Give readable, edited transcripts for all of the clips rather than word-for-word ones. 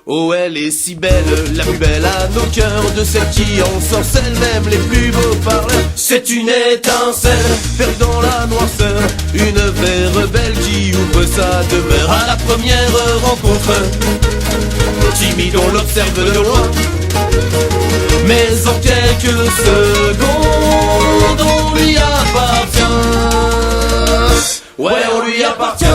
Oh, elle est si belle, la plus belle à nos cœurs, de celles qui en sorcellent même les plus beaux parleurs. C'est une étincelle, perdue dans la noirceur, une vraie rebelle qui ouvre sa demeure à la première rencontre. Timide, on l'observe de loin, mais en quelques secondes, on lui appartient. Ouais, on lui appartient.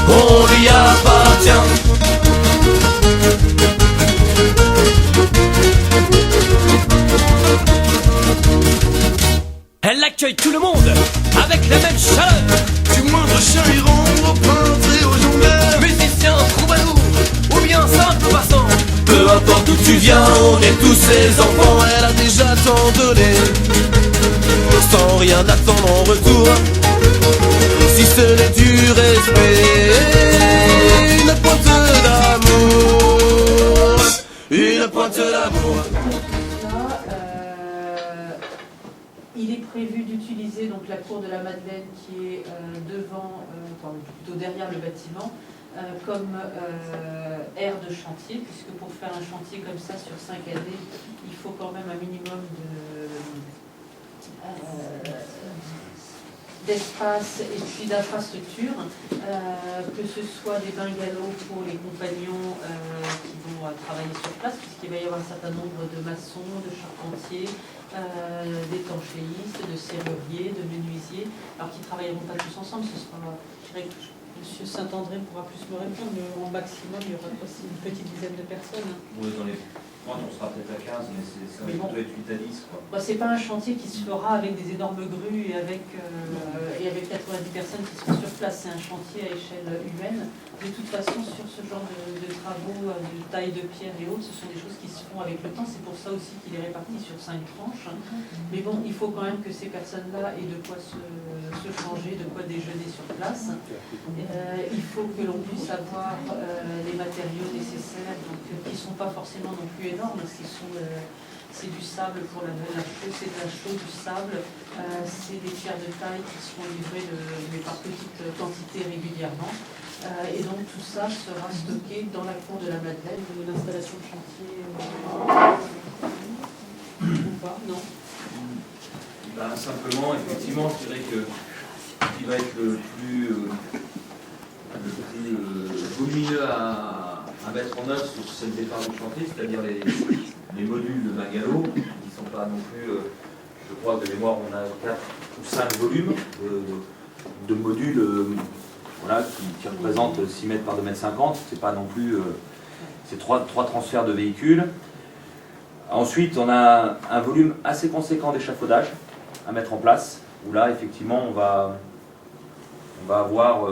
On lui appartient. Elle accueille tout le monde avec la même chaleur. Du moindre chariron au peintre et aux jongleurs, Musicien, troubadour ou bien simple passant, peu importe d'où tu viens, on est tous ses enfants. Elle a déjà tant donné, sans rien attendre en retour, si ce n'est du respect. Une pointe d'amour, une pointe d'amour. Il est prévu d'utiliser donc la cour de la Madeleine qui est devant, plutôt derrière le bâtiment, comme aire de chantier, puisque pour faire un chantier comme ça sur 5 années, il faut quand même un minimum d'espace et puis d'infrastructure, que ce soit des bungalows pour les compagnons qui vont travailler sur place, puisqu'il va y avoir un certain nombre de maçons, de charpentiers, d'étanchéistes, de serruriers, de menuisiers, alors qui ne travailleront pas tous ensemble. Ce sera, je dirais que M. Saint-André pourra plus me répondre, mais au maximum, il y aura aussi une petite dizaine de personnes. Oui, dans les pointes, on sera peut-être à 15, mais ça va plutôt être 8 à 10. Bah, c'est pas un chantier qui se fera avec des énormes grues et avec 90 personnes qui seront sur place. C'est un chantier à échelle humaine. De toute façon, sur ce genre de travaux de taille de pierre et autres, ce sont des choses qui se font avec le temps. C'est pour ça aussi qu'il est réparti sur 5 tranches. Mais bon, il faut quand même que ces personnes-là aient de quoi se changer, de quoi déjeuner sur place. Il faut que l'on puisse avoir les matériaux nécessaires, donc, qui ne sont pas forcément non plus énormes. C'est du sable pour la chaux, c'est de la chaux, du sable, c'est des pierres de taille qui seront livrées mais par petites quantités régulièrement. Et donc tout ça sera stocké dans la cour de la Madeleine. L'installation de chantier ou pas, non? Simplement, effectivement, je dirais que ce qui va être le plus volumineux à mettre en œuvre, c'est le départ du chantier, c'est-à-dire les modules de bungalow, qui ne sont pas non plus, je crois de mémoire, on a 4 ou 5 volumes de modules voilà, qui représentent 6 mètres par 2 mètres 50, c'est pas non plus, c'est 3 transferts de véhicules. Ensuite, on a un volume assez conséquent d'échafaudage à mettre en place, où là, effectivement, on va avoir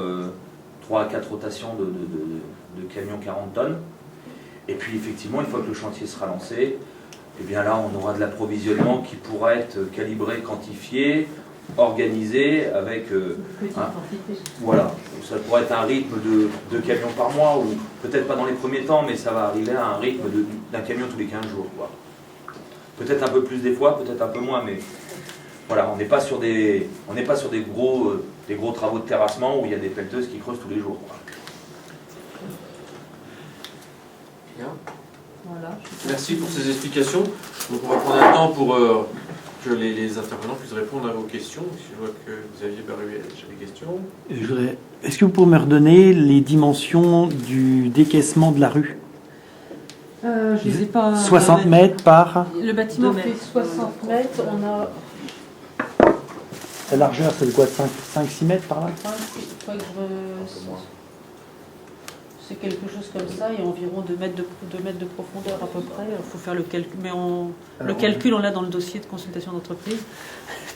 3 à 4 rotations de camions 40 tonnes. Et puis, effectivement, une fois que le chantier sera lancé, eh bien là, on aura de l'approvisionnement qui pourra être calibré, quantifié, organisé avec... voilà, ça pourrait être un rythme de camions par mois, ou peut-être pas dans les premiers temps, mais ça va arriver à un rythme d'un camion tous les 15 jours. Peut-être un peu plus des fois, peut-être un peu moins, mais voilà, on n'est pas sur des gros travaux de terrassement où il y a des pelleteuses qui creusent tous les jours. Bien. Voilà. Merci pour ces explications. Donc on va prendre un temps pour que les intervenants puissent répondre à vos questions. Je vois que Xavier Baruel a déjà des questions. Est-ce que vous pouvez me redonner les dimensions du décaissement de la rue? Je les ai pas... 60 mètres par... Le bâtiment fait 60 mètres, on a... La largeur, c'est de quoi, 5-6 mètres par là? C'est quelque chose comme ça, et environ 2 mètres de profondeur à peu près. Il faut faire le calcul, mais le calcul, on l'a dans le dossier de consultation d'entreprise,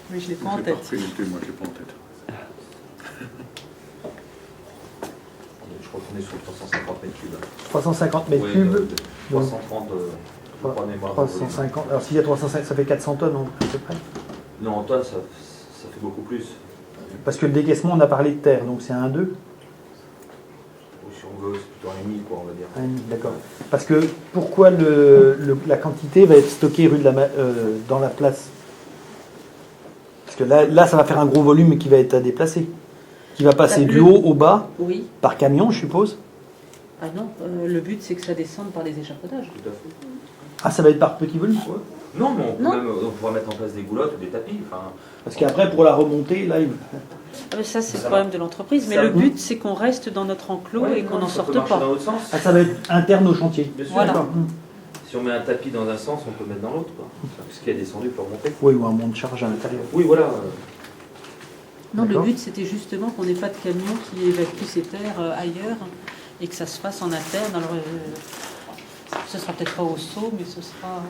mais je ne l'ai pas en tête. Moi, je ne l'ai pas en tête. Je crois qu'on est sur 350 mètres cubes. 350 mètres cubes. 330 mémoire. 350. Alors s'il y a 350, ça fait 400 tonnes à peu près? Non, en tonnes, ça fait beaucoup plus. Parce que le décaissement, on a parlé de terre, donc c'est 1,2. Si on veut, c'est plutôt 1,5, quoi, on va dire. 1,5, d'accord. Parce que pourquoi la quantité va être stockée dans la place? Parce que là, ça va faire un gros volume qui va être à déplacer. qui va passer Bah, du haut au bas Oui. par camion, je suppose. Ah non, le but c'est que ça descende par les échafaudages. Tout à fait. Ah, ça va être par petit volume. Non, mais on, peut Non. même, on pourra mettre en place des goulottes ou des tapis. Enfin, Parce qu'après, pour la remonter, là, Ah, mais ça c'est Ça le problème va. de l'entreprise. Mais Ça le va. but c'est qu'on reste dans notre enclos ouais, et qu'on non, n'en ça sorte peut marcher pas. dans l'autre sens. ah, ça va être interne au chantier. Bien sûr. Voilà. D'accord. Si on met un tapis dans un sens, on peut mettre dans l'autre. Quoi. Ce qui est descendu peut remonter. Oui, ou un monte-charge à l'intérieur. Oui, voilà. Non, le D'accord. but c'était justement qu'on n'ait pas de camion qui évacue ces terres ailleurs et que ça se fasse en interne. Alors, ce sera peut-être pas au seau, mais ce sera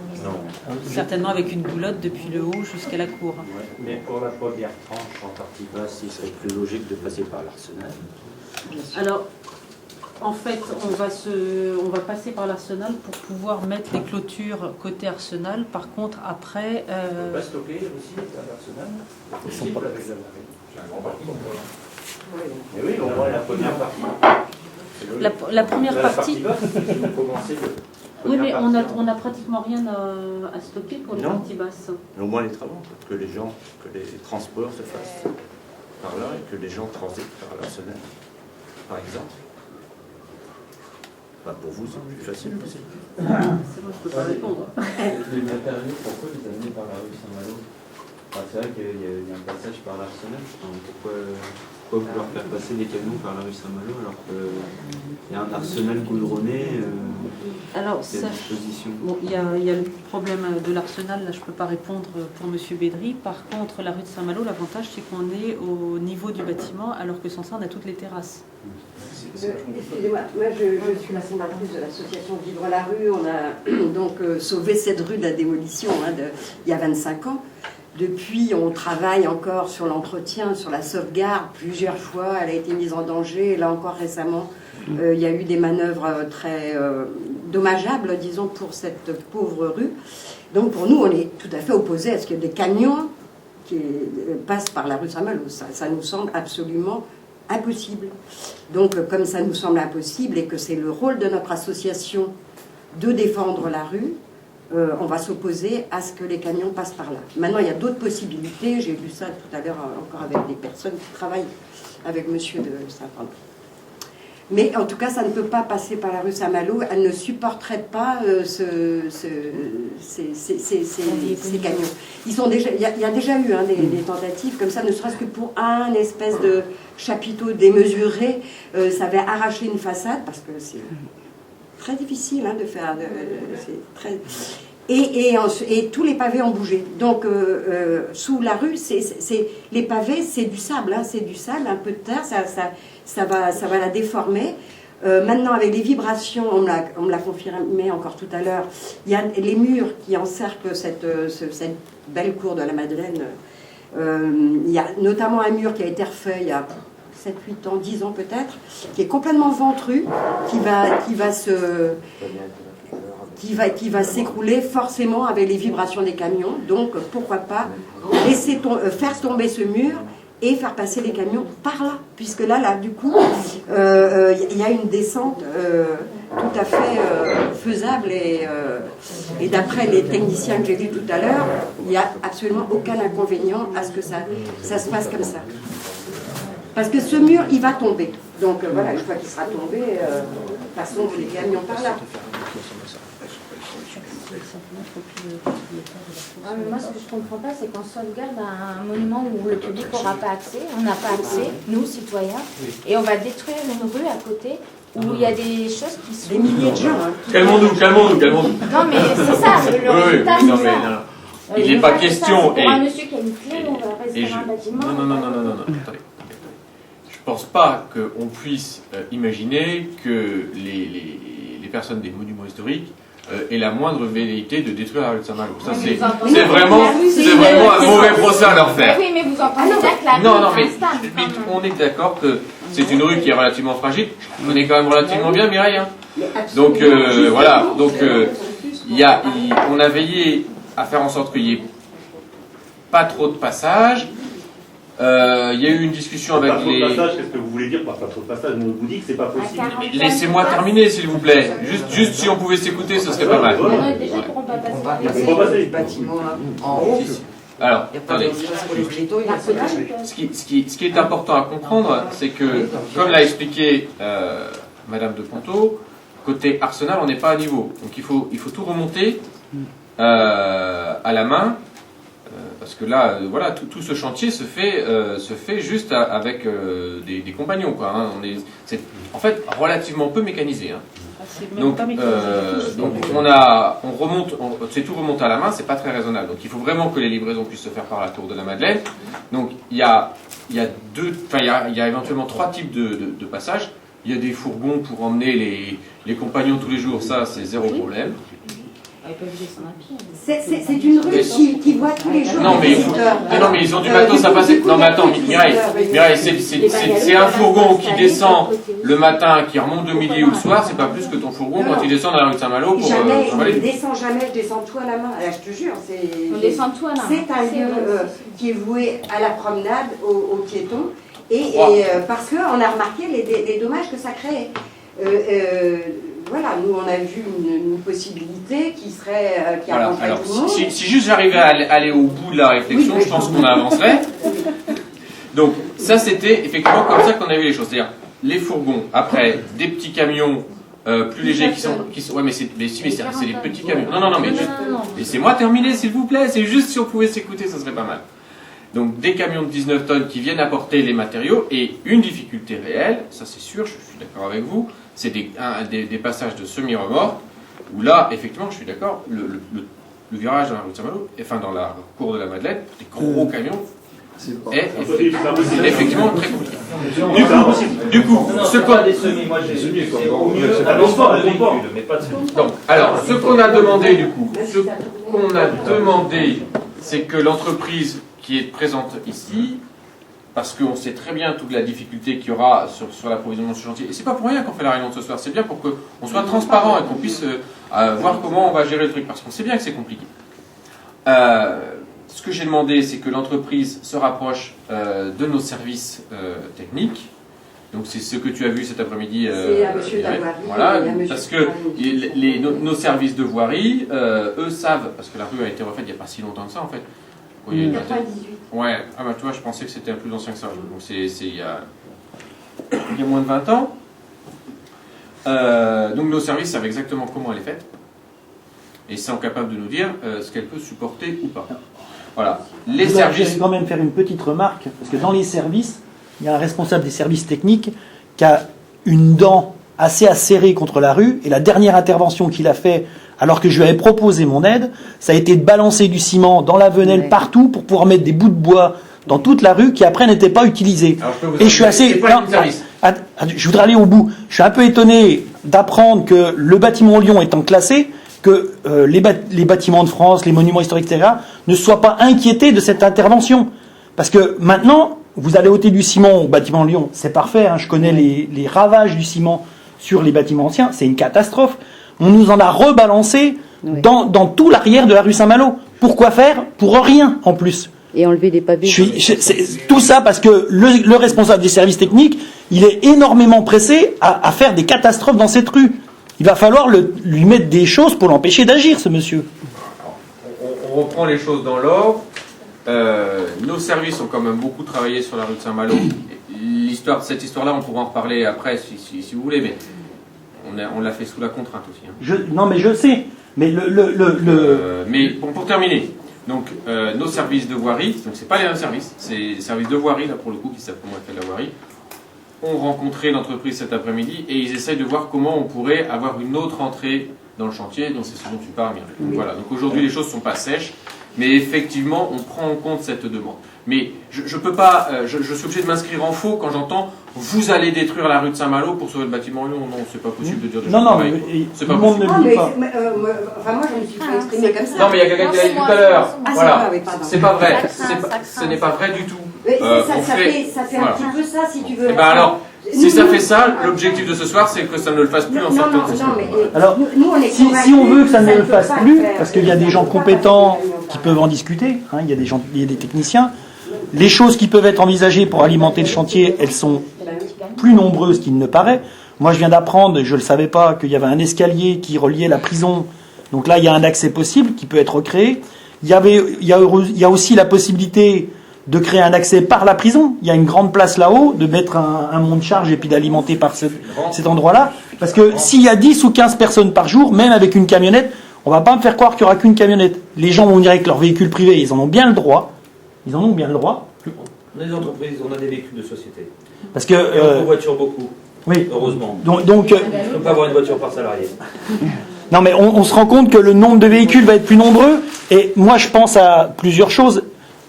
certainement avec une goulotte depuis le haut jusqu'à la cour. Mais pour la première tranche en partie basse, il serait plus logique de passer par l'Arsenal. Alors, en fait, on va passer par l'Arsenal pour pouvoir mettre les clôtures côté Arsenal. Par contre, après, On peut pas stocker aussi à l'Arsenal. C'est possible avec la marée. J'ai un grand bâtiment. Mais oui, au moins la première partie. C'est logique. la première La partie. basse, si vous commencez le. Oui, mais première partie, on a pratiquement rien à stocker pour les Non. parties basses. Mais au moins les travaux, que les transports se fassent par là et que les gens transitent par l'Arsenal, par exemple. Bah, pour vous, c'est plus facile aussi. C'est moi, je peux pas répondre. Les matériaux, pourquoi les amener par la rue Saint-Malo? C'est vrai qu'il y a un passage par l'Arsenal. Pourquoi vouloir faire passer des camions par la rue Saint-Malo alors qu'il y a un arsenal goudronné Alors, qui est à ça, disposition? bon, il y a le problème de l'Arsenal, là je ne peux pas répondre pour M. Bédry. Par contre, la rue de Saint-Malo, l'avantage c'est qu'on est au niveau du bâtiment alors que sans ça on a toutes les terrasses. Excusez-moi, moi je suis la fondatrice de l'association Vivre la rue. On a donc sauvé cette rue de la démolition il y a 25 ans. Depuis, on travaille encore sur l'entretien, sur la sauvegarde. Plusieurs fois, elle a été mise en danger. Et là encore récemment, il y a eu des manœuvres très dommageables, disons, pour cette pauvre rue. Donc pour nous, on est tout à fait opposés à ce qu'il y ait des camions qui passent par la rue Saint-Malo. Ça nous semble absolument impossible. Donc comme ça nous semble impossible et que c'est le rôle de notre association de défendre la rue, on va s'opposer à ce que les camions passent par là. Maintenant, il y a d'autres possibilités. J'ai vu ça tout à l'heure encore avec des personnes qui travaillent avec monsieur de Saint-André. Mais en tout cas, ça ne peut pas passer par la rue Saint-Malo. Elle ne supporterait pas ces camions. Il y a déjà eu des tentatives comme ça, ne serait-ce que pour un espèce de chapiteau démesuré. Ça avait arraché une façade parce que c'est très difficile de faire. Et tous les pavés ont bougé. Donc sous la rue, les pavés, c'est du sable, c'est du sable, un peu de terre, ça va la déformer. Maintenant, avec les vibrations, on me l'a confirmé encore tout à l'heure, il y a les murs qui encerclent cette belle cour de la Madeleine. Il y a notamment un mur qui a été refait il y a 7, 8 ans, 10 ans peut-être, qui est complètement ventru, qui va s'écrouler forcément avec les vibrations des camions. Donc pourquoi pas faire tomber ce mur et faire passer les camions par là, puisque là du coup il y a une descente tout à fait faisable et d'après les techniciens que j'ai vus tout à l'heure, il n'y a absolument aucun inconvénient à ce que ça se passe comme ça. Parce que ce mur, il va tomber. Donc voilà, une fois qu'il sera tombé, passons les camions par là. Ah, mais moi, ce que je ne comprends pas, c'est qu'on sauvegarde un monument où le public n'aura pas accès, on n'a pas accès, nous, citoyens, et on va détruire une rue à côté où il y a des choses qui sont... Des milliers de gens. Calmons-nous. Non, mais c'est ça, le résultat, non, c'est mais ça. non. Il n'est pas question... Pour un monsieur qui a une clé, on va rester dans un bâtiment... Non. Attendez. Je ne pense pas qu'on puisse imaginer que les personnes des monuments historiques aient la moindre velléité de détruire la rue de Saint-Malo. Ça, c'est vraiment un mauvais procès à leur faire. Oui, mais vous entendez bien que la rue Non, mais est instable, quand même. on est d'accord que c'est une rue qui est relativement fragile. On est quand même relativement bien, Mireille. Donc, voilà. Donc, on a veillé à faire en sorte qu'il n'y ait pas trop de passages. Il y a eu une discussion avec les... Qu'est-ce que vous voulez dire par pas trop de passage? On vous dit que c'est pas possible. Laissez-moi terminer, s'il vous plaît. Juste si on pouvait s'écouter, ce serait pas mal. Déjà, ils ne pourront pas passer. On va passer. Bâtiment en haut. Alors, attendez. Ce qui est important à comprendre, c'est que, comme l'a expliqué Madame de Ponto, côté Arsenal, on n'est pas à niveau. Donc il faut tout remonter à la main, parce que là, voilà, tout ce chantier se fait juste avec des compagnons, quoi. Hein. C'est en fait relativement peu mécanisé. Hein. Donc on remonte, c'est tout remonté à la main, c'est pas très raisonnable. Donc il faut vraiment que les livraisons puissent se faire par la Tour de la Madeleine. Donc il y a éventuellement 3 types de passages. Il y a des fourgons pour emmener les compagnons tous les jours, ça c'est zéro problème. C'est une rue qui voit tous les jours. Non mais ils ont du matos à passer. Non mais attends, Mireille, c'est un fourgon qui descend le matin, qui remonte de midi ou le soir, c'est pas plus que ton fourgon quand il descend dans la rue de Saint-Malo pour jamais, je ne descends jamais, je descends tout à la main. Là, je te jure, on descend tout à la main. C'est un lieu qui est voué à la promenade, aux piétons, et parce qu'on a remarqué les dommages que ça crée. Voilà, nous on a vu une possibilité qui arrangerait tout le monde. Si juste j'arrivais à aller au bout de la réflexion, je pense qu'on avancerait. Donc ça c'était effectivement comme ça qu'on a vu les choses. C'est-à-dire les fourgons, après des petits camions plus légers qui sont ouais mais c'est des petits camions. Non mais laissez-moi terminer s'il vous plaît. C'est juste si on pouvait s'écouter, ça serait pas mal. Donc des camions de 19 tonnes qui viennent apporter les matériaux et une difficulté réelle, ça c'est sûr, je suis d'accord avec vous, c'est des passages de semi-remorques où là, effectivement, je suis d'accord, le virage dans la rue de Saint-Malo, enfin dans la cour de la Madeleine, des gros camions, est effectivement très compliqué. Du coup, ce qu'on a moi j'ai semi au mieux à l'enfant, mais pas de semi. Donc, alors, ce qu'on a demandé du coup, c'est que l'entreprise qui est présente ici, parce qu'on sait très bien toute la difficulté qu'il y aura sur l'approvisionnement de ce chantier. Et c'est pas pour rien qu'on fait la réunion de ce soir, c'est bien pour qu'on soit transparent et qu'on puisse voir comment on va gérer le truc, parce qu'on sait bien que c'est compliqué. Ce que j'ai demandé, c'est que l'entreprise se rapproche de nos services techniques. Donc c'est ce que tu as vu cet après-midi. C'est à monsieur Davoirie. Voilà, parce que nos services de voirie, eux savent, parce que la rue a été refaite il n'y a pas si longtemps que ça en fait. Il y a 98. Ouais, ah bah tu vois, je pensais que c'était plus ancien que ça. Donc c'est il y a moins de 20 ans. Donc nos services savent exactement comment elle est faite et sont capables de nous dire ce qu'elle peut supporter ou pas. Voilà. Les services. Je vais quand même faire une petite remarque parce que dans les services, il y a un responsable des services techniques qui a une dent assez acérée contre la rue et la dernière intervention qu'il a fait alors que je lui avais proposé mon aide, ça a été de balancer du ciment dans la venelle partout pour pouvoir mettre des bouts de bois dans toute la rue qui après n'étaient pas utilisés. Et je suis assez... je voudrais aller au bout. Je suis un peu étonné d'apprendre que le bâtiment Lyon étant classé, que les bâtiments de France, les monuments historiques, etc., ne soient pas inquiétés de cette intervention. Parce que maintenant, vous allez ôter du ciment au bâtiment Lyon, c'est parfait, hein, je connais les ravages du ciment sur les bâtiments anciens, c'est une catastrophe. On nous en a rebalancé dans tout l'arrière de la rue Saint-Malo. Pourquoi faire? Pour rien, en plus. Et enlever des pavés. Tout ça parce que le responsable des services techniques, il est énormément pressé à faire des catastrophes dans cette rue. Il va falloir lui mettre des choses pour l'empêcher d'agir, ce monsieur. On reprend les choses dans l'ordre. Nos services ont quand même beaucoup travaillé sur la rue de Saint-Malo. Cette histoire-là, on pourra en reparler après si vous voulez, mais on l'a fait sous la contrainte aussi. Hein. Non, mais je sais. Mais mais bon, pour terminer, donc nos services de voirie, donc c'est pas les mêmes services, c'est les services de voirie là pour le coup qui savent comment faire de la voirie, ont rencontré l'entreprise cet après-midi et ils essayent de voir comment on pourrait avoir une autre entrée dans le chantier. Donc c'est ce dont tu parles, Mireille. Donc voilà. Donc aujourd'hui les choses sont pas sèches. Mais effectivement, on prend en compte cette demande. Mais je peux pas, je suis obligé de m'inscrire en faux quand j'entends vous allez détruire la rue de Saint-Malo pour sauver le bâtiment Lyon. Non, c'est pas possible de dire des choses pareilles. C'est pas possible. Enfin, moi, je ne me suis pas exprimée comme ça. Non, mais il y a quelqu'un qui l'a dit tout à l'heure. Voilà. C'est pas vrai. Ce n'est pas vrai du tout. Ça fait un petit peu ça, si tu veux. Et ben alors, si ça fait ça, l'objectif de ce soir, c'est que ça ne le fasse plus en sortant de ce soir. Alors, si on veut que ça ne le fasse plus, parce qu'il y a des gens compétents qui peuvent en discuter, hein, il y a des techniciens, les choses qui peuvent être envisagées pour alimenter le chantier, elles sont plus nombreuses qu'il ne paraît. Moi, je viens d'apprendre, je ne le savais pas, qu'il y avait un escalier qui reliait la prison. Donc là, il y a un accès possible qui peut être recréé. Il y a aussi la possibilité de créer un accès par la prison. Il y a une grande place là-haut, de mettre un monte-charge et puis d'alimenter par cet endroit-là. Parce que s'il y a 10 ou 15 personnes par jour, même avec une camionnette, on va pas me faire croire qu'il n'y aura qu'une camionnette. Les gens vont dire que leur véhicule privé, ils en ont bien le droit. Ils en ont bien le droit. On a des entreprises, on a des véhicules de société. Parce que... Et on voiture beaucoup. Oui. Heureusement. Donc, on ne peut pas avoir une voiture par salarié. Non, mais on se rend compte que le nombre de véhicules va être plus nombreux. Et moi, je pense à plusieurs choses.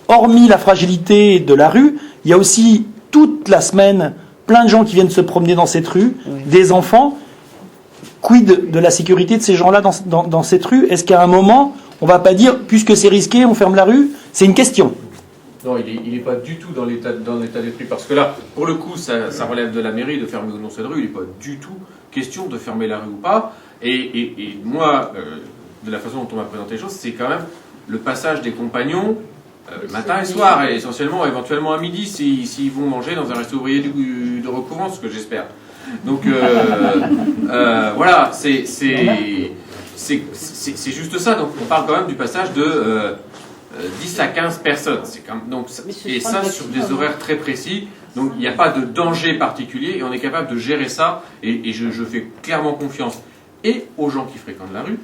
Hormis la fragilité de la rue, il y a aussi toute la semaine plein de gens qui viennent se promener dans cette rue, des enfants. Quid de la sécurité de ces gens-là dans cette rue? Est-ce qu'à un moment, on ne va pas dire, puisque c'est risqué, on ferme la rue? C'est une question. Non, il n'est pas du tout dans l'état d'esprit, parce que là, pour le coup, ça relève de la mairie de fermer ou non cette rue. Il n'est pas du tout question de fermer la rue ou pas. Et moi, de la façon dont on m'a présenté les choses, c'est quand même le passage des compagnons matin et soir, et essentiellement, éventuellement à midi, s'ils vont manger dans un resto ouvrier de recouvrance, ce que j'espère. Donc voilà, c'est juste ça. Donc on parle quand même du passage de 10 à 15 personnes. Donc, et ça sur des horaires très précis. Donc il n'y a pas de danger particulier et on est capable de gérer ça. Et je fais clairement confiance et aux gens qui fréquentent la rue,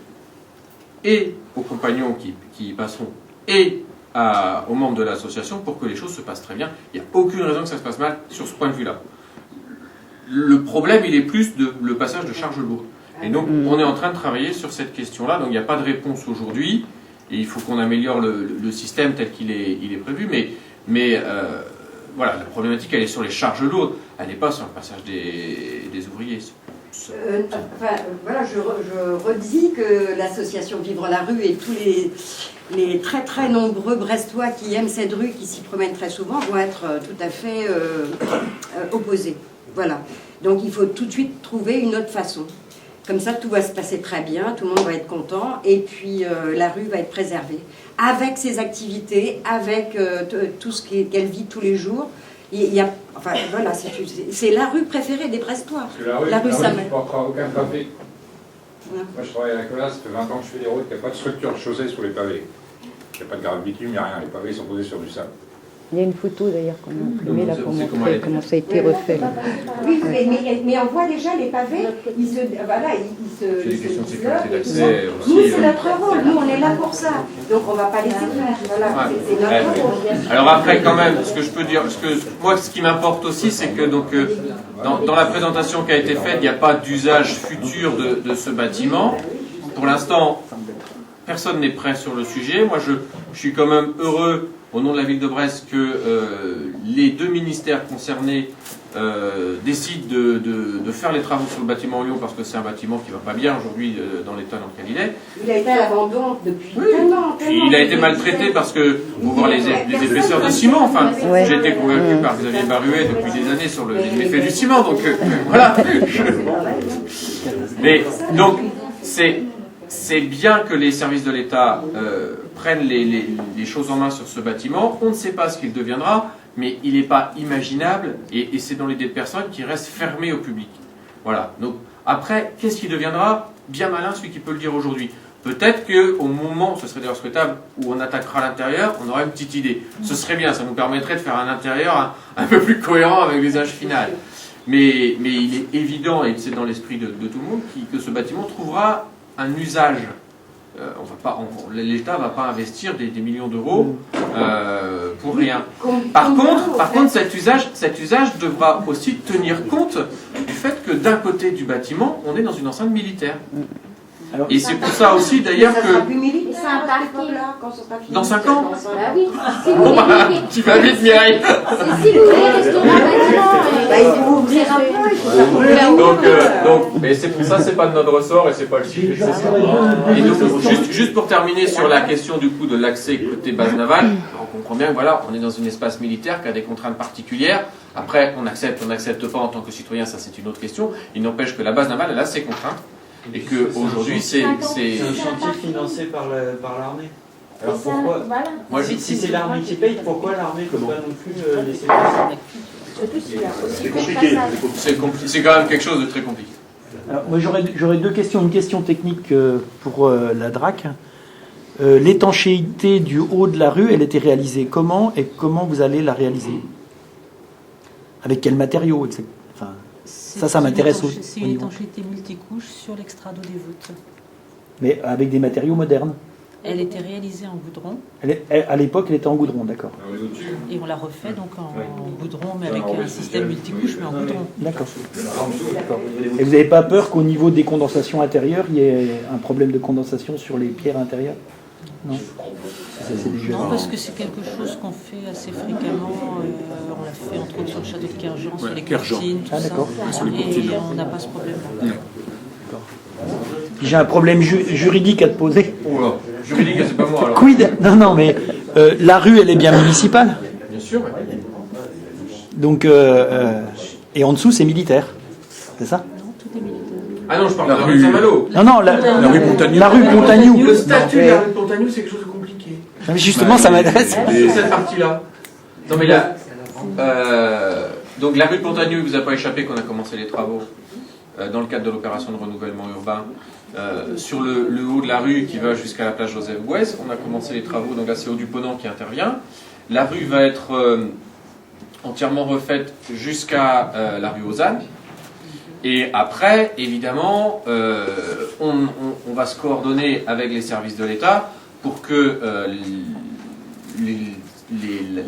et aux compagnons qui y passeront, et aux membres de l'association pour que les choses se passent très bien. Il n'y a aucune raison que ça se passe mal sur ce point de vue-là. Le problème, il est plus le passage de charges lourdes. Et donc, on est en train de travailler sur cette question-là. Donc, il n'y a pas de réponse aujourd'hui. Et il faut qu'on améliore le système tel qu'il est prévu. Mais voilà, la problématique, elle est sur les charges lourdes. Elle n'est pas sur le passage des ouvriers. Voilà, je redis que l'association Vivre la rue et tous les très très nombreux Brestois qui aiment cette rue, qui s'y promènent très souvent, vont être tout à fait opposés. Voilà. Donc il faut tout de suite trouver une autre façon. Comme ça, tout va se passer très bien, tout le monde va être content, et puis la rue va être préservée. Avec ses activités, avec tout ce qu'elle vit tous les jours. Enfin, voilà, c'est la rue préférée des Brestois. La rue Saint-Mel. ne portera aucun pavé. Moi, je travaille à la Colas, ça fait 20 ans que je fais des routes, il n'y a pas de structure de chaussée sur les pavés. Il n'y a pas de gratte bitume, il n'y a rien. Les pavés sont posés sur du sable. Il y a une photo d'ailleurs qu'on a imprimée là pour montrer comment ça a été refait. Oui, mais on voit déjà les pavés, ils se C'est des questions de sécurité d'accès aussi. Nous, c'est notre rôle, nous on est là pour ça. Donc on ne va pas laisser faire. Voilà, c'est notre rôle. Alors après, quand même, ce que je peux dire, moi, ce qui m'importe aussi, c'est que donc, dans la présentation qui a été faite, il n'y a pas d'usage futur de ce bâtiment. Pour l'instant, personne n'est prêt sur le sujet. Moi, je suis quand même heureux, au nom de la ville de Brest, que les deux ministères concernés décident de faire les travaux sur le bâtiment Lyon, parce que c'est un bâtiment qui ne va pas bien aujourd'hui dans l'état dans lequel il est. Il a été à l'abandon depuis tellement. Il a été maltraité parce que, vous voyez les épaisseurs de ciment, enfin, j'ai été convaincu par Xavier Baruet depuis des années sur les méfaits du ciment, donc voilà. Mais donc, c'est bien que les services de l'État prennent les choses en main sur ce bâtiment. On ne sait pas ce qu'il deviendra, mais il n'est pas imaginable, et c'est dans l'idée de personne, qu'il reste fermé au public. Voilà. Donc, après, qu'est-ce qui deviendra? Bien malin celui qui peut le dire aujourd'hui. Peut-être qu'au moment, ce serait d'ailleurs souhaitable, où on attaquera l'intérieur, on aura une petite idée. Ce serait bien, ça nous permettrait de faire un intérieur un peu plus cohérent avec l'usage final. Mais il est évident, et c'est dans l'esprit de tout le monde, que ce bâtiment trouvera un usage. L'État ne va pas investir des millions d'euros pour rien. Par contre, cet usage devra aussi tenir compte du fait que d'un côté du bâtiment, on est dans une enceinte militaire. Et c'est pour ça aussi d'ailleurs que... C'est un parking. Dans 5 ans Ah oui, si vous voulez. Tu vas vite, Mireille. Si vous voulez restaurer un bâtiment, il faut ouvrir un peu, il faut faire Donc, mais c'est pour ça, c'est pas de notre ressort et c'est pas le sujet. Et donc, juste pour terminer sur la question du coup de l'accès côté base navale, on comprend bien que voilà, on est dans un espace militaire qui a des contraintes particulières. Après, on n'accepte pas en tant que citoyen, ça c'est une autre question. Il n'empêche que la base navale, elle a ses contraintes. Et qu'aujourd'hui, c'est un chantier financé par l'armée. Alors pourquoi si c'est l'armée qui paye, pourquoi l'armée ne peut pas non plus laisser passer? C'est compliqué. C'est quand même quelque chose de très compliqué. Alors, moi, j'aurais deux questions. Une question technique pour la DRAC. l'étanchéité du haut de la rue, elle était réalisée comment et comment vous allez la réaliser? Avec quels matériaux, etc. Enfin, ça m'intéresse au C'est une niveau. étanchéité multicouche sur l'extrado des voûtes. Mais avec des matériaux modernes. Elle était réalisée en goudron À l'époque, elle était en goudron, d'accord. et on l'a refait donc en goudron, mais avec un système multicouche, mais en goudron. D'accord. Et vous n'avez pas peur qu'au niveau des condensations intérieures, il y ait un problème de condensation sur les pierres intérieures? Non. Non, parce que c'est quelque chose qu'on fait assez fréquemment. On l'a fait entre autres sur le château de Kerjan, sur les courtines, tout ça. Et on n'a pas ce problème-là. J'ai un problème juridique à te poser. Oula, juridique, c'est pas moi alors. Quid? Non, mais la rue, elle est bien municipale. Bien sûr, ouais. Donc, et en dessous, c'est militaire. C'est ça? Ah non, je parle de la rue Saint-Malo. Non, la rue Pontagnou. La rue Pontagnou. Le statut de la rue Pontagnou, c'est quelque chose de compliqué. Mais justement, ça m'intéresse. Sur cette partie-là. Non, mais là. Donc, la rue de Pontagnou, il ne vous a pas échappé qu'on a commencé les travaux dans le cadre de l'opération de renouvellement urbain. Sur le haut de la rue qui va jusqu'à la place Joseph Gouès, on a commencé les travaux, donc là c'est Haut-du-Ponant qui intervient. La rue va être entièrement refaite jusqu'à la rue Ozanne. Et après, évidemment, on va se coordonner avec les services de l'État pour que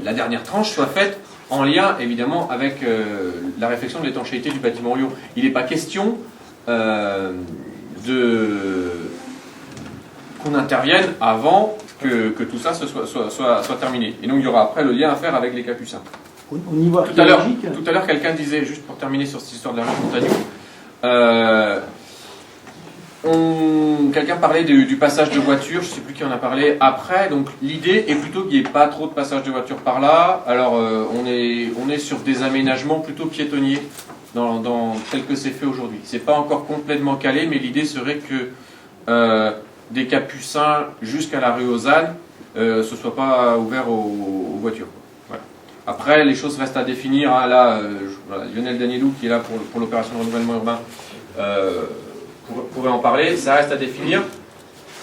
la dernière tranche soit faite en lien, évidemment, avec la réflexion de l'étanchéité du bâtiment Lyon. Il n'est pas question qu'on intervienne avant que tout ça soit terminé. Et donc, il y aura après le lien à faire avec les Capucins. Au niveau Tout à l'heure, archéologique, quelqu'un disait, juste pour terminer sur cette histoire de la rue Pontagnou, quelqu'un parlait du passage de voitures, je ne sais plus qui en a parlé après, donc l'idée est plutôt qu'il n'y ait pas trop de passage de voitures par là. Alors on est sur des aménagements plutôt piétonniers tel que c'est fait aujourd'hui. C'est pas encore complètement calé, mais l'idée serait que des Capucins jusqu'à la rue Ozanne ce soit pas ouvert aux voitures. Voilà. Après, les choses restent à définir. Hein. Là, Lionel Danielou, qui est là pour l'opération de renouvellement urbain, pourrait en parler. Ça reste à définir.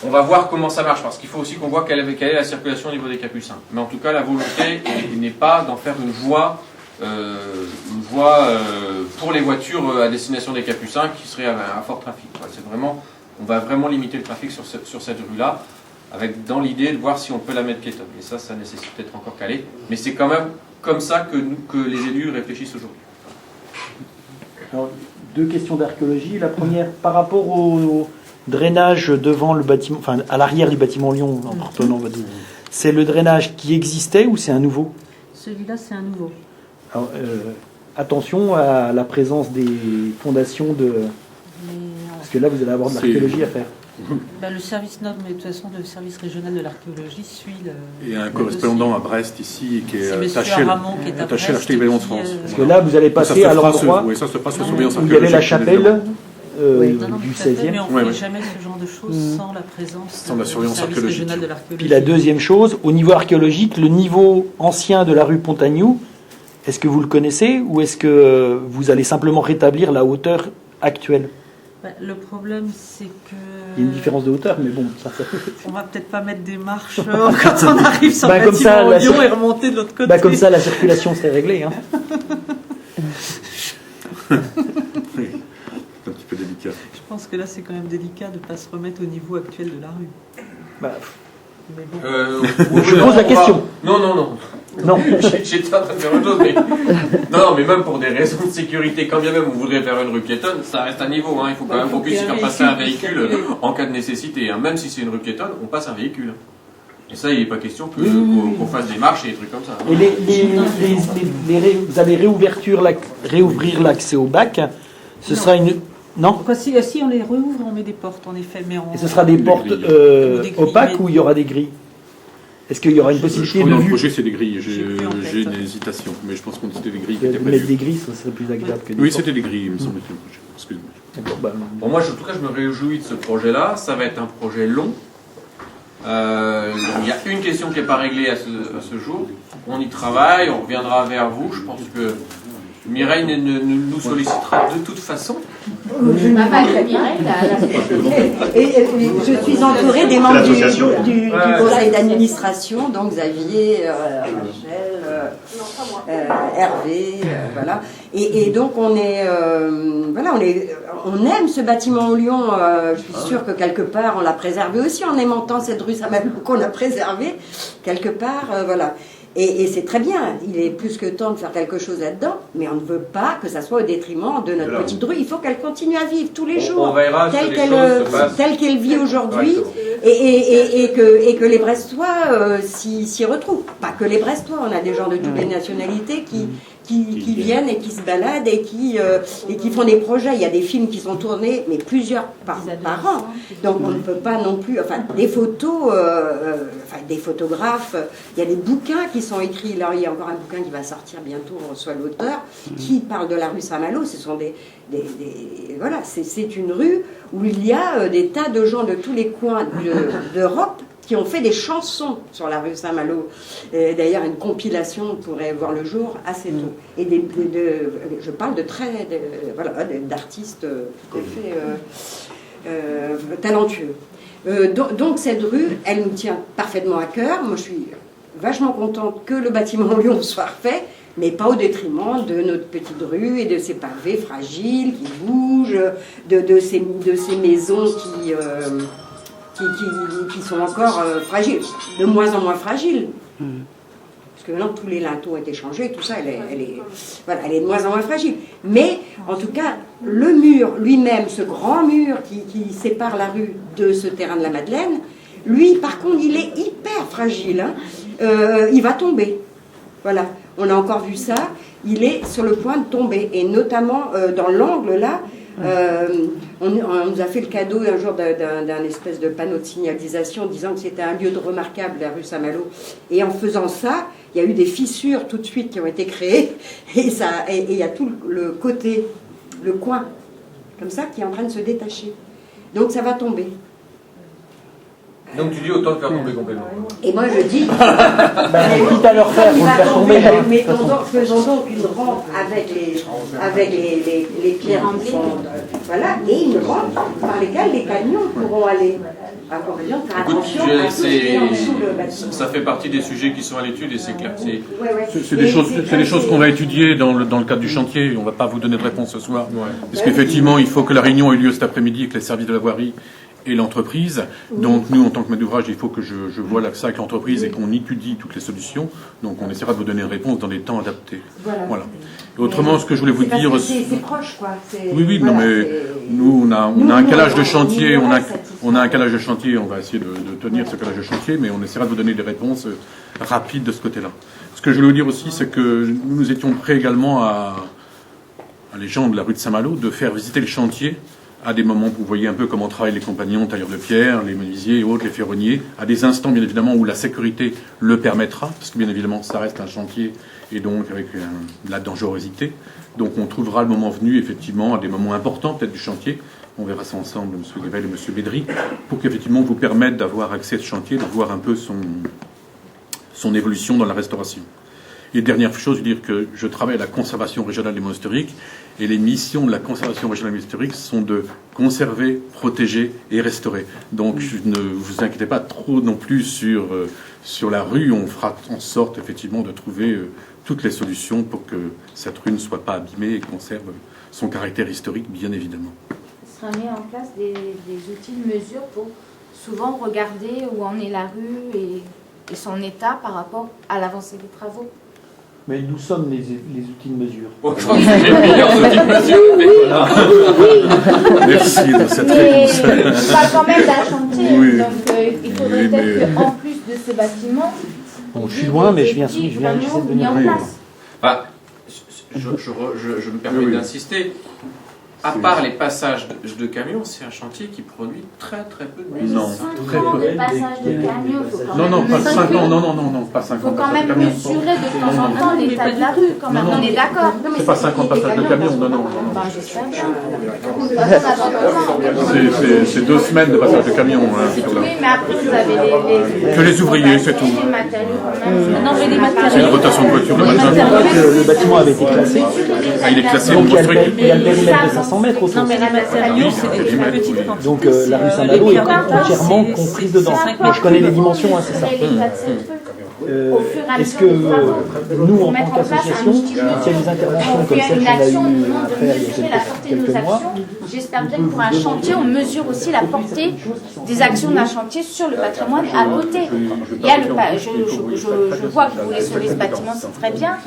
On va voir comment ça marche, parce qu'il faut aussi qu'on voit quelle est la circulation au niveau des Capucins. Mais en tout cas, la volonté n'est pas d'en faire une voie pour les voitures à destination des Capucins qui serait à fort trafic. C'est vraiment, on va vraiment limiter le trafic sur cette rue-là, avec dans l'idée de voir si on peut la mettre piétonne. Et ça nécessite peut-être encore calé. Mais c'est quand même comme ça que les élus réfléchissent aujourd'hui. Alors, deux questions d'archéologie. La première, par rapport au drainage devant le bâtiment, enfin à l'arrière du bâtiment Lyon, en partenant, c'est le drainage qui existait ou c'est un nouveau? Celui-là, c'est un nouveau. Alors, attention à la présence des fondations de... Parce que là, vous allez avoir de l'archéologie à faire. Le service noble, mais de toute façon, le service régional de l'archéologie suit le... Il y a un correspondant à Brest ici qui est attaché à l'architecte de France. Parce que là, vous allez passer à l'endroit oui, ça se passe sous surveillance où il y avait la chapelle du 16e. Mais on ne fait jamais ce genre de choses sans la présence la surveillance du service archéologique. régional de l'archéologie. Puis la deuxième chose, au niveau archéologique, le niveau ancien de la rue Pontagnou, est-ce que vous le connaissez ou est-ce que vous allez simplement rétablir la hauteur actuelle? Le problème, c'est que... Il y a une différence de hauteur, mais bon, ça... On va peut-être pas mettre des marches quand on arrive sur le comme ça, bâtiment Lyon et remonter de l'autre côté. Comme ça, la circulation serait réglée. Hein. C'est un petit peu délicat. Je pense que là, c'est quand même délicat de ne pas se remettre au niveau actuel de la rue. Mais bon. Je pose la question. Non. J'étais en train de faire autre chose, mais... Non, mais même pour des raisons de sécurité, quand bien même on voudrait faire une rue piétonne, ça reste à niveau. Hein. Il faut quand même qu'on puisse faire passer un véhicule en cas de nécessité. Hein. Même si c'est une rue piétonne, on passe un véhicule. Et ça, il n'est pas question qu'on fasse des marches et des trucs comme ça. Et vous allez réouvrir l'accès au bac. Ce sera une... Non. Si on les rouvre, on met des portes, en effet. Mais Et ce sera des portes opaques ou il y aura des grilles? Est-ce qu'il y aura une possibilité je crois de dans le vue? projet, c'est des grilles. J'ai une hésitation, mais je pense qu'on c'était des grilles qui étaient Mettre prévues. des grilles, ça serait plus agréable que des Oui, portes. c'était des grilles, il me semble-t-il. Excusez-moi. D'accord, Bon, moi, en tout cas, je me réjouis de ce projet-là. Ça va être un projet long. Il y a une question qui n'est pas réglée à ce jour. On y travaille, on reviendra vers vous. Je pense que Mireille nous sollicitera de toute façon. Je ne pas que Mireille, et je suis entourée des membres du conseil d'administration, donc Xavier, Rachel, Hervé, voilà. Et donc on est, voilà, on aime ce bâtiment au Lyon. Je suis sûre que quelque part on l'a préservé aussi en aimant tant cette rue Saint-Malo qu'on l'a préservé quelque part, voilà. Et c'est très bien, il est plus que temps de faire quelque chose là-dedans, mais on ne veut pas que ça soit au détriment de notre petite rue. Il faut qu'elle continue à vivre tous les jours, telle qu'elle vit aujourd'hui, et que les Brestois s'y retrouvent. Pas que les Brestois, on a des gens de toutes les nationalités qui viennent et qui se baladent et qui font des projets. Il y a des films qui sont tournés, mais plusieurs par an. Donc on ne peut pas non plus... Enfin, des photos, des photographes, il y a des bouquins qui sont écrits. Là, il y a encore un bouquin qui va sortir bientôt, on reçoit l'auteur, qui parle de la rue Saint-Malo. Ce sont voilà, c'est une rue où il y a des tas de gens de tous les coins d'Europe qui ont fait des chansons sur la rue Saint-Malo. D'ailleurs, une compilation pourrait voir le jour assez tôt. Et je parle d'artistes tout à fait talentueux. Donc cette rue, elle nous tient parfaitement à cœur. Moi, je suis vachement contente que le bâtiment Lyon soit refait, mais pas au détriment de notre petite rue et de ses pavés fragiles qui bougent, de ces maisons qui sont encore fragiles, de moins en moins fragiles. Parce que maintenant, tous les linteaux ont été changés, tout ça, elle est de moins en moins fragile. Mais, en tout cas, le mur lui-même, ce grand mur qui sépare la rue de ce terrain de la Madeleine, lui, par contre, il est hyper fragile. Hein. Il va tomber. Voilà, on a encore vu ça. Il est sur le point de tomber. Et notamment, dans l'angle, là, on nous a fait le cadeau un jour d'un espèce de panneau de signalisation disant que c'était un lieu de remarquable, la rue Saint-Malo. Et en faisant ça, il y a eu des fissures tout de suite qui ont été créées. Et il y a tout le côté, le coin, comme ça, qui est en train de se détacher. Donc ça va tomber. Donc tu dis autant le faire tomber complètement. Et moi je dis, quitte à leur faire, vous le faire tomber. Faisons donc une rampe avec les pierres qui sont, voilà, et une rampe par lesquelles les camions pourront aller. Ça fait partie des sujets qui sont à l'étude et c'est clair. C'est des choses qu'on va étudier dans le cadre du chantier. On ne va pas vous donner de réponse ce soir. Parce qu'effectivement, il faut que la réunion ait lieu cet après-midi avec les services de la voirie et l'entreprise. Donc nous, en tant que maître d'ouvrage, il faut que je vois ça avec l'entreprise et qu'on étudie toutes les solutions. Donc on essaiera de vous donner une réponse dans des temps adaptés. Voilà. Et autrement, ce que je voulais vous dire... C'est proche, quoi. Oui, non, mais nous, on a un calage de chantier, on a un calage de chantier, on va essayer de tenir ce calage de chantier, mais on essaiera de vous donner des réponses rapides de ce côté-là. Ce que je voulais vous dire aussi, c'est que nous étions prêts également à les gens de la rue de Saint-Malo de faire visiter le chantier à des moments où vous voyez un peu comment travaillent les compagnons, tailleurs de pierre, les menuisiers et autres, les ferronniers, à des instants bien évidemment où la sécurité le permettra, parce que bien évidemment ça reste un chantier et donc avec de la dangerosité. Donc on trouvera le moment venu effectivement à des moments importants peut-être du chantier, on verra ça ensemble, M. Guével et M. Bédry, pour qu'effectivement vous permette d'avoir accès à ce chantier, de voir un peu son évolution dans la restauration. Et dernière chose, je veux dire que je travaille à la conservation régionale des monuments historiques et les missions de la conservation régionale des monuments historiques sont de conserver, protéger et restaurer. Donc ne vous inquiétez pas trop non plus sur la rue. On fera en sorte effectivement de trouver toutes les solutions pour que cette rue ne soit pas abîmée et conserve son caractère historique, bien évidemment. Ce sera mis en place des outils de mesure pour souvent regarder où en est la rue et son état par rapport à l'avancée des travaux. Mais nous sommes les outils de mesure. Merci de cette réponse. On parle quand même d'un chantier, donc il faudrait peut-être qu'en plus de ce bâtiment... Bon, je suis loin, mais je viens essayer de venir en place. Je me permets d'insister. À part les passages de camions, c'est un chantier qui produit très peu de musique. Non, très peu. Les passages de camions, faut quand même... Non, pas 5 ans, non, pas 5 ans. Il faut quand même mesurer de temps en temps l'état de la rue, quand même, on est d'accord. C'est pas 50 passages de camions, non. J'espère bien. C'est 2 semaines de passage de camions. Oui, mais après vous avez que les ouvriers, c'est tout. Les matériaux quand même. C'est une rotation de voiture. Le bâtiment avait été classé. il est classé Donc il y a le monstrueux. périmètre de 500 mètres autour. Non, mais la matériau, c'est des petites quantités. Donc la rue Saint-Malo est entièrement comprise dedans. Moi, je connais les dimensions, hein, c'est ça. Est-ce que nous, en tant qu'association, s'il y a des interventions comme celle qu'on a eues à faire il y a quelques mois, j'espère bien que pour un chantier, on mesure aussi la portée des actions d'un chantier sur le patrimoine à côté. Il y a je vois que vous voulez sauver ce bâtiment, c'est très bien,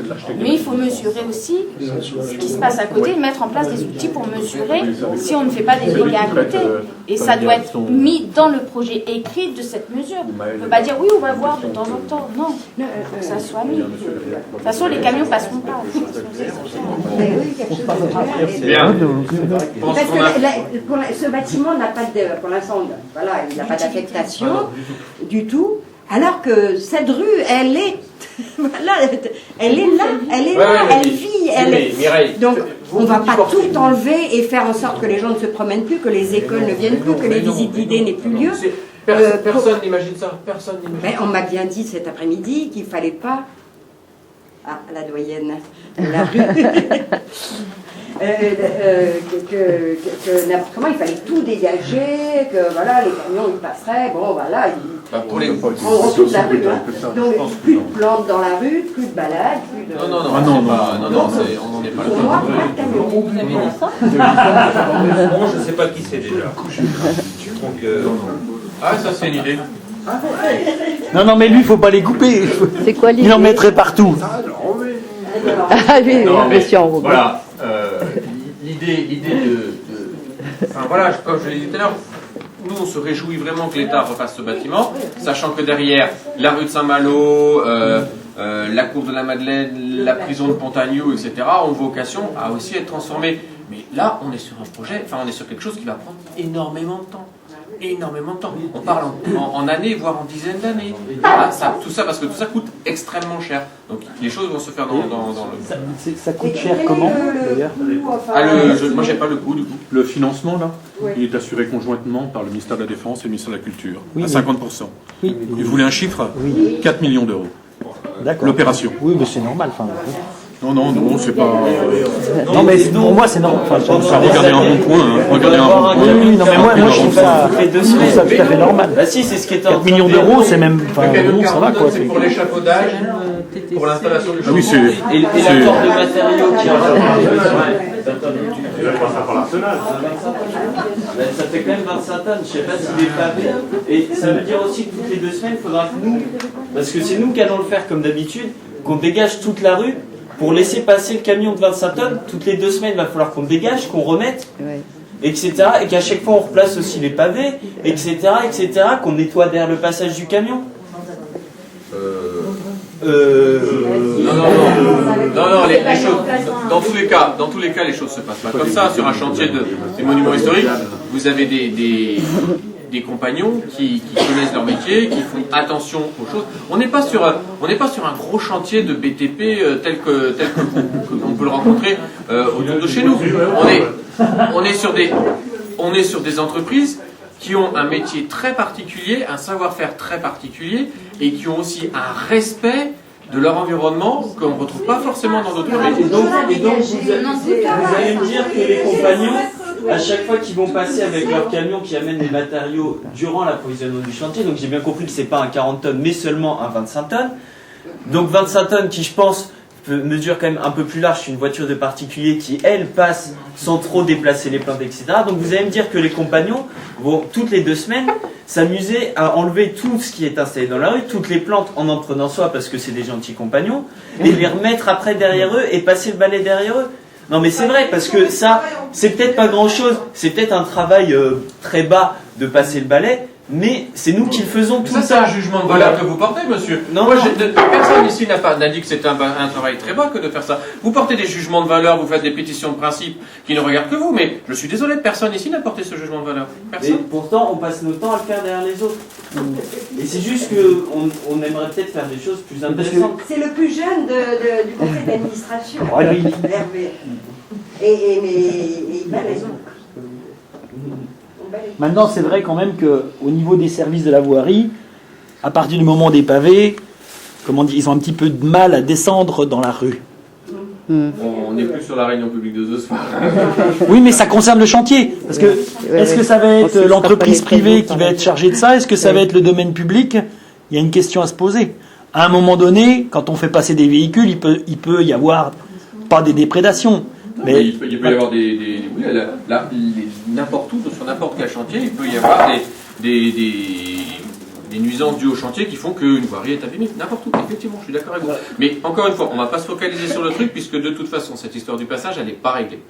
mais il faut mesurer aussi ce qui se passe à côté, mettre en place des outils pour mesurer si on ne fait pas des dégâts à côté. Et ça doit être mis dans le projet écrit de cette mesure. On ne peut pas dire oui, on va voir de temps en temps. Non, il faut que ça soit mis. De toute façon, les camions passeront pas. Bien. Parce que ce bâtiment n'a pas de, pour l'instant, voilà, il n'a pas d'affectation du tout, alors que cette rue, elle est, voilà, elle est là, elle vit, elle est. Donc, on ne va pas tout enlever et faire en sorte que les gens ne se promènent plus, que les écoles ne viennent plus, que les visites guidées n'aient plus lieu. Personne n'imagine ça. Personne n'imagine ça. Mais on m'a bien dit cet après-midi qu'il ne fallait pas. Ah, la doyenne de la rue. N'importe comment, il fallait tout dégager, que voilà, les camions ils passeraient, bon voilà, on retrouve la rue, hein. Donc plus de plantes dans la rue, plus de balades, plus de... Non, on n'en est pas là. Pour moi, pas de camions. Vous avez dit ça? Bon, je ne sais pas qui c'est déjà. Donc, Ah, ça c'est une idée. non, mais lui, il ne faut pas les couper. C'est quoi l'idée? Il en mettrait partout. Ah oui, Non, mais monsieur Robert. voilà, l'idée enfin voilà, comme je l'ai dit tout à l'heure, nous on se réjouit vraiment que l'État refasse ce bâtiment, sachant que derrière la rue de Saint-Malo, la cour de la Madeleine, la prison de Pontagnou, etc., ont vocation à aussi être transformées. Mais là, on est sur un projet, enfin on est sur quelque chose qui va prendre énormément de temps. On parle en années, voire en dizaines d'années. Ah, tout ça parce que tout ça coûte extrêmement cher. Donc les choses vont se faire dans le... Ça coûte cher comment, d'ailleurs? Moi, j'ai pas le coût du coup. Le financement, là, Oui. il est assuré conjointement par le ministère de la Défense et le ministère de la Culture, Oui, à mais- 50%. Oui. Vous voulez un chiffre? Oui. 4 millions d'euros. D'accord. L'opération. Oui, mais c'est normal. Enfin, Non, c'est pas... non, mais pour moi, c'est normal. Enfin, Regardez un bon point, hein. Regardez un bon point. oui, non, mais moi, je trouve ça, toutes les 2 je trouve ça tout à fait normal. Bah si, c'est ce qui était 4 millions d'euros, c'est même... Le Enfin, camion bon, ça va, carbone, quoi. c'est pour l'échafaudage, pour l'installation du Ah oui, chauffement. c'est... Et l'apport de matériaux qui ça fait quand même 25 tonnes, je sais pas s'il est pavé. Et ça veut dire aussi que toutes les 2 semaines, il faudra que nous, parce que c'est nous qui allons le faire comme d'habitude, qu'on dégage toute la rue pour laisser passer le camion de 25 tonnes. Toutes les 2 semaines, il va falloir qu'on dégage, qu'on remette, Ouais. etc. Et qu'à chaque fois, on replace aussi les pavés, etc., qu'on nettoie derrière le passage du camion. Non, les choses, dans tous les cas, les choses se passent pas comme ça. Sur un chantier des monuments historiques, vous avez des compagnons qui connaissent leur métier, qui font attention aux choses. On n'est pas sur un gros chantier de BTP tel que on peut le rencontrer autour de chez nous. On est sur des entreprises qui ont un métier très particulier, un savoir-faire très particulier, et qui ont aussi un respect de leur environnement qu'on ne retrouve pas forcément dans d'autres métiers. Et donc vous allez me dire que les compagnons, à chaque fois qu'ils vont passer avec leur camion qui amène des matériaux durant l'approvisionnement du chantier, donc j'ai bien compris que c'est pas un 40 tonnes, mais seulement un 25 tonnes. Donc 25 tonnes qui, je pense, mesure quand même un peu plus large qu'une voiture de particulier qui, elle, passe sans trop déplacer les plantes, etc. Donc vous allez me dire que les compagnons vont, toutes les 2 semaines, s'amuser à enlever tout ce qui est installé dans la rue, toutes les plantes en prenant soin parce que c'est des gentils compagnons, et les remettre après derrière eux et passer le balai derrière eux. Non mais c'est vrai, parce que ça, c'est peut-être pas grand-chose, c'est peut-être un travail très bas de passer le balai, mais c'est nous qui le faisons tout Ça, le c'est temps. un jugement de valeur que vous portez, monsieur. Non, Moi, non. personne ici n'a dit que c'était un travail très bas que de faire ça. Vous portez des jugements de valeur, vous faites des pétitions de principe qui ne regardent que vous, mais je suis désolé, personne ici n'a porté ce jugement de valeur. Et Personne. pourtant, on passe notre temps à le faire derrière les autres. Et c'est juste qu'on aimerait peut-être faire des choses plus intéressantes. C'est le plus jeune du conseil d'administration, Oh, lui. Hervé. Et il a raison. Maintenant, c'est vrai quand même qu'au niveau des services de la voirie, à partir du moment des pavés, comment dire, ils ont un petit peu de mal à descendre dans la rue. On n'est plus sur la réunion publique de ce soir. Oui, mais ça concerne le chantier. Parce que, est-ce que ça va être l'entreprise privée qui va être chargée de ça? Est-ce que ça va être le domaine public? Il y a une question à se poser. À un moment donné, quand on fait passer des véhicules, il peut y avoir, pas des déprédations, mais il peut y avoir n'importe où, sur n'importe quel chantier, il peut y avoir des nuisances dues au chantier qui font qu'une voirie est abîmée. N'importe où, effectivement, je suis d'accord avec vous. Mais encore une fois, on ne va pas se focaliser sur le truc, puisque de toute façon, cette histoire du passage, elle n'est pas réglée.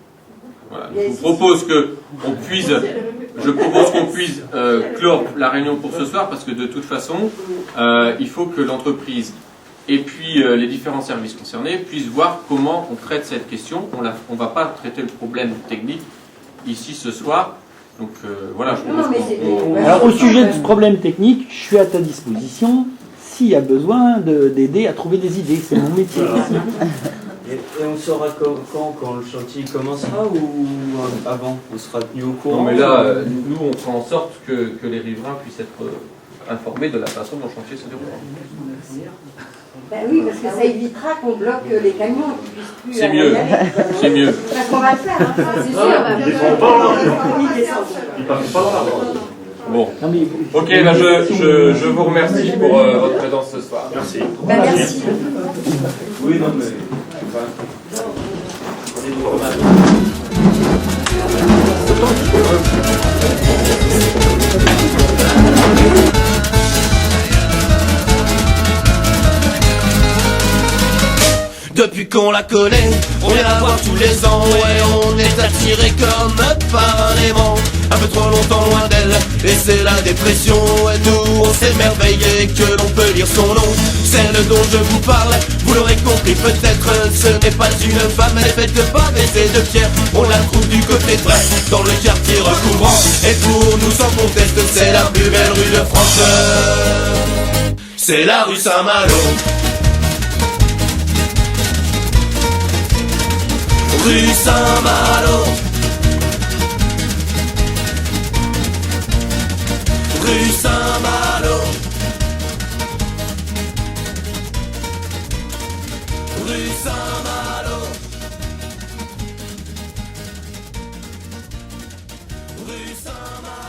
Voilà. Je propose qu'on puisse clore la réunion pour ce soir, parce que de toute façon, il faut que l'entreprise et puis les différents services concernés puissent voir comment on traite cette question. On ne va pas traiter le problème technique ici ce soir. Donc voilà, je propose qu'on... Alors au sujet du problème technique, je suis à ta disposition s'il y a besoin d'aider à trouver des idées. C'est mon métier. Et on saura quand le chantier commencera ou avant? On sera tenu au courant? Non, mais là, nous, on fera en sorte que les riverains puissent être informés de la façon dont le chantier se déroulera. Ben oui, parce que ça évitera qu'on bloque les camions qui puissent plus. C'est mieux. C'est mieux. Parce qu'on va le faire, hein, ça, c'est sûr. Bon. Ok, là, je vous remercie pour votre présence ce soir. Merci. Ben, merci. Oui, non, mais. Depuis qu'on la connaît, on vient la voir tous les ans. Ouais, on est attiré comme par un aimant. Un peu trop longtemps loin d'elle, et c'est la dépression. Et nous, on s'émerveille que l'on peut lire son nom. Celle dont je vous parle, vous l'aurez compris peut-être, ce n'est pas une femme, elle est faite de pavés et de pierre. On la trouve du côté droit, dans le quartier recouvrant. Et pour nous, sans conteste, c'est la plus belle rue de France. C'est la rue Saint-Malo. Rue Saint-Malo. Rue Saint-Malo. Rue Saint-Malo. Rue Saint-Malo.